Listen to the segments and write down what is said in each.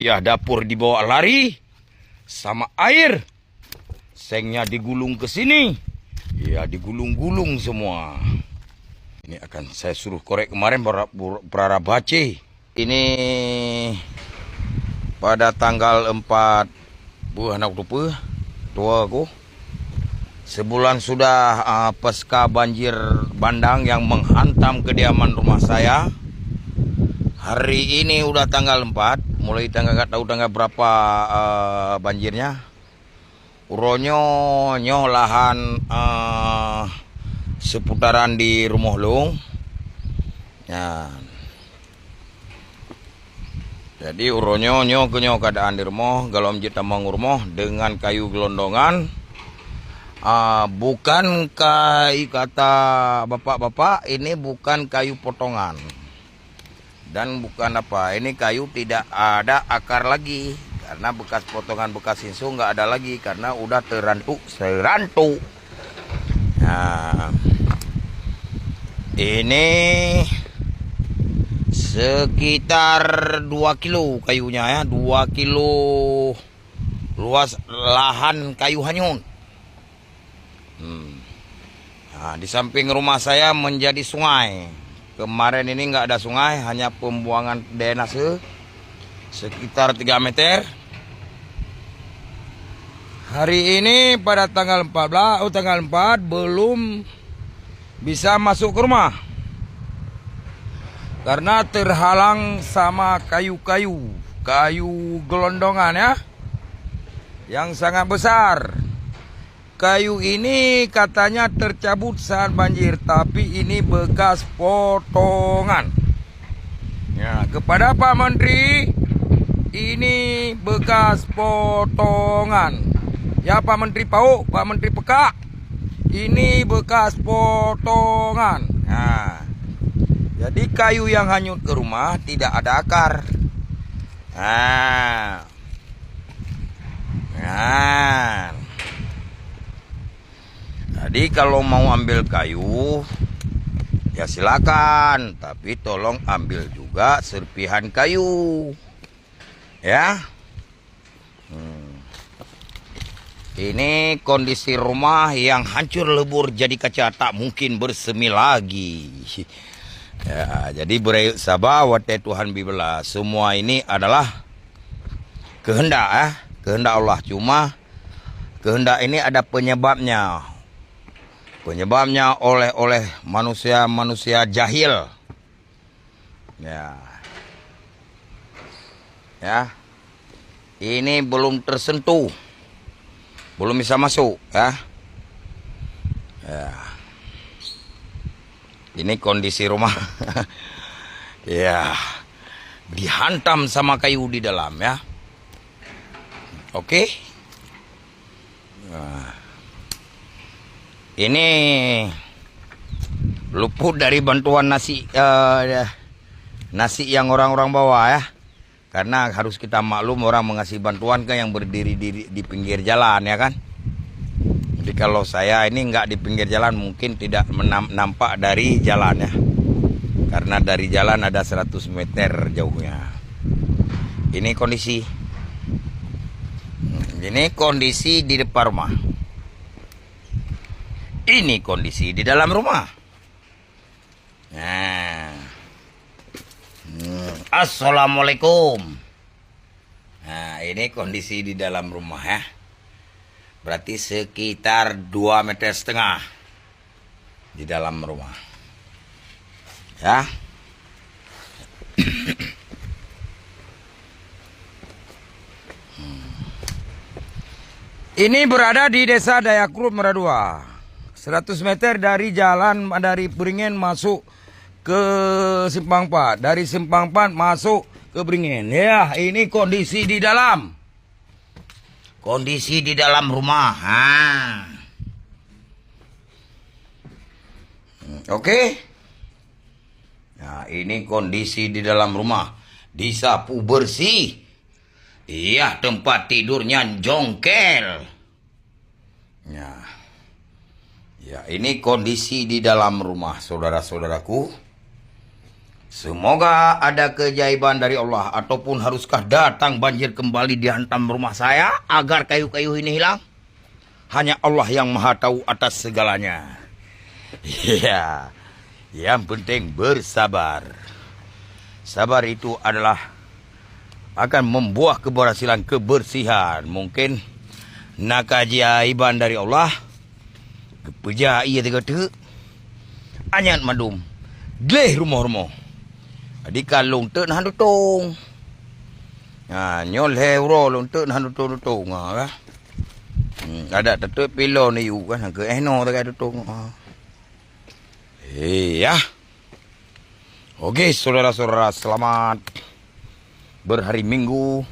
Ya, dapur dibawa lari sama air. Sengnya digulung ke sini. Ya, digulung-gulung semua. Ini akan saya suruh korek kemarin Prarabace. Ini pada tanggal 4 bulan Oktober tua aku. Sebulan sudah pasca banjir bandang yang menghantam kediaman rumah saya. Hari ini udah tanggal 4, mulai tanggal gak tahu tanggal berapa banjirnya. Uronyo lahan seputaran di rumah long. Ya. Jadi uronyo keadaan di rumah, galom jita rumah dengan kayu gelondongan. Bukan kayu, kata bapak-bapak, ini bukan kayu potongan. Dan bukan apa, ini kayu tidak ada akar lagi. Karena bekas potongan, bekas insu nggak ada lagi. Karena udah serantu. Nah, ini sekitar 2 kilo kayunya ya. 2 kilo luas lahan kayu hanyut. Nah, di samping rumah saya menjadi sungai. Kemarin ini nggak ada sungai, hanya pembuangan drainase sekitar 3 meter. Hari ini pada tanggal 4 belum bisa masuk ke rumah. Karena terhalang sama kayu gelondongan ya. Yang sangat besar. Kayu ini katanya tercabut saat banjir, tapi ini bekas potongan. Ya, kepada Pak Menteri, ini bekas potongan. Ya Pak Menteri PAU, Pak Menteri PK, ini bekas potongan. Nah, jadi kayu yang hanyut ke rumah tidak ada akar. Nah. Jadi kalau mau ambil kayu, ya silakan. Tapi tolong ambil juga serpihan kayu. Ya. Ini kondisi rumah yang hancur lebur jadi kaca, tak mungkin bersemi lagi. Ya, jadi sabar watai Tuhan Bibela. Semua ini adalah kehendak ya. Kehendak Allah. Cuma kehendak ini ada penyebabnya. Penyebabnya oleh manusia jahil. Ya. Ya. Ini belum tersentuh. Belum bisa masuk ya. Ya. Ini kondisi rumah. Ya. Dihantam sama kayu di dalam ya. Oke. Nah. Ini luput dari bantuan nasi yang orang-orang bawa ya. Karena harus kita maklum orang mengasih bantuan kan yang berdiri di pinggir jalan ya kan. Jadi kalau saya ini nggak di pinggir jalan mungkin tidak nampak dari jalan ya. Karena dari jalan ada 100 meter jauhnya. Ini kondisi. Ini kondisi di depan rumah. Ini kondisi di dalam rumah. Nah. Assalamualaikum. Nah, ini kondisi di dalam rumah ya. Berarti sekitar 2,5 meter di dalam rumah. Ya. Ini berada di Desa Dayakrut Meradua. 100 meter dari jalan dari Beringin masuk ke Simpang 4. Dari Simpang 4 masuk ke Beringin. Ya, ini kondisi di dalam. Kondisi di dalam rumah. Oke. Nah, ini kondisi di dalam rumah. Disapu bersih. Iya, tempat tidurnya jongkel. Ya, ini kondisi di dalam rumah saudara-saudaraku. Semoga ada keajaiban dari Allah. Ataupun haruskah datang banjir kembali dihantam rumah saya agar kayu-kayu ini hilang? Hanya Allah yang maha tahu atas segalanya. Ya, yang penting bersabar. Sabar itu adalah akan membuah keberhasilan, kebersihan. Mungkin nak keajaiban dari Allah. Kepeja ia tegak-tegak. Anyat madum. Gleh rumah-rumah. Di kalung tu nahan tutong. Nyol hero long tu nahan tutong. Ada tetuk pilo ni you kan. Ke eno tegak tutong. Ya. Okey, saudara-saudara, selamat berhari Minggu.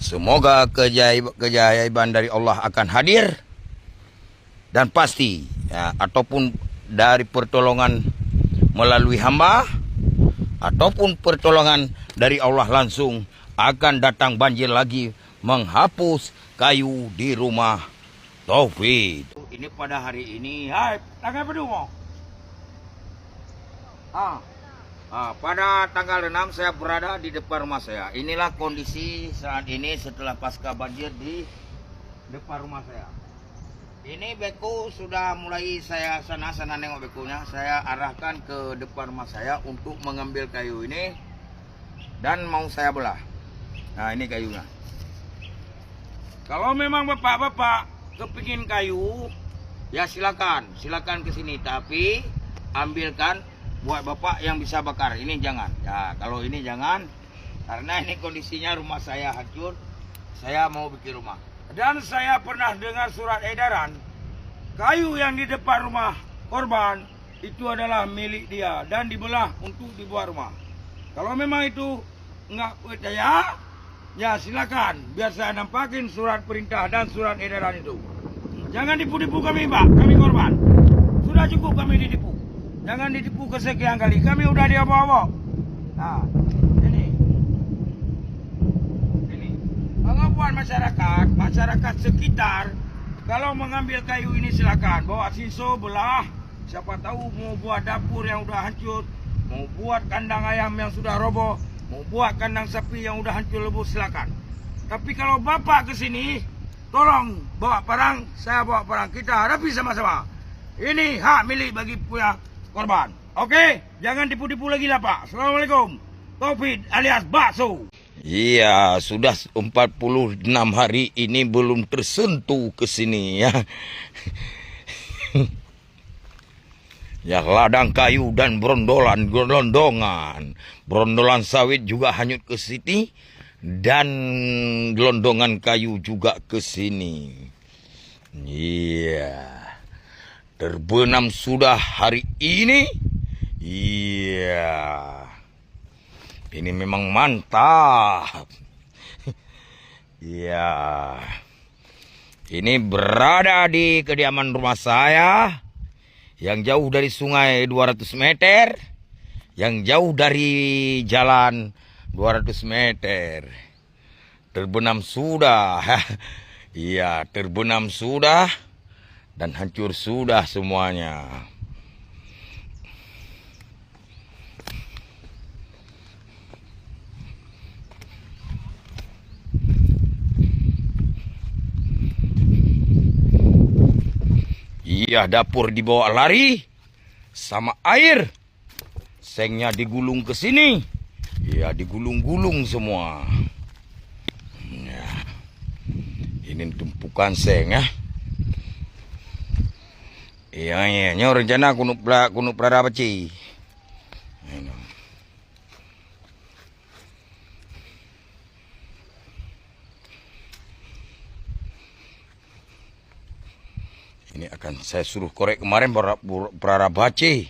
Semoga keajaiban dari Allah akan hadir. Dan pasti, ya, ataupun dari pertolongan melalui hamba, ataupun pertolongan dari Allah langsung, akan datang banjir lagi menghapus kayu di rumah Taufik. Ini pada hari ini, hai, tangan pedu mau. Pada tanggal 6 saya berada di depan rumah saya. Inilah kondisi saat ini setelah pasca banjir di depan rumah saya. Ini beku sudah mulai saya sana nengok bekunya. Saya arahkan ke depan rumah saya untuk mengambil kayu ini dan mau saya belah. Nah, ini kayunya. Kalau memang bapak-bapak kepingin kayu, ya silakan ke sini. Tapi ambilkan buat bapak yang bisa bakar. Ini jangan. Ya, kalau ini jangan, karena ini kondisinya rumah saya hancur. Saya mau bikin rumah. Dan saya pernah dengar surat edaran, kayu yang di depan rumah korban itu adalah milik dia dan dibelah untuk dibuat rumah. Kalau memang itu enggak percaya, ya silakan. Biar saya nampakin surat perintah dan surat edaran itu. Jangan dipu-dipu kami, Pak. Kami korban. Sudah cukup kami ditipu. Jangan ditipu kesekian kali. Kami udah diobok-obok. Nah, ini. Pengakuan masyarakat sekitar, kalau mengambil kayu ini silakan. Bawa siso, belah. Siapa tahu mau buat dapur yang udah hancur, mau buat kandang ayam yang sudah roboh, mau buat kandang sapi yang udah hancur lebur, silakan. Tapi kalau bapak ke sini, tolong bawa parang, saya bawa parang. Kita hadapi sama-sama. Ini hak milik bagi punya korban. Oke, jangan tipu-tipu lagi lah, Pak. Assalamualaikum. Taufik alias Bakso. Iya, sudah 46 hari ini belum tersentuh ke sini ya. Ya, ladang kayu dan gelondongan. Brondolan sawit juga hanyut ke sini dan gelondongan kayu juga ke sini. Iya. Terbenam sudah hari ini. Iya. Ini memang mantap. Iya. Ini berada di kediaman rumah saya. Yang jauh dari sungai 200 meter. Yang jauh dari jalan 200 meter. Terbenam sudah. Iya, terbenam sudah. Dan hancur sudah semuanya. Iya, dapur dibawa lari sama air. Sengnya digulung ke sini. Iya, digulung-gulung semua. Ya. Ini tumpukan seng ya. Iya, nyo rencana kuno pelara baci. Ini akan saya suruh korek kemarin pelara baci.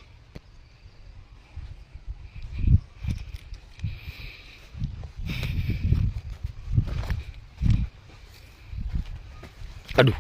Aduh.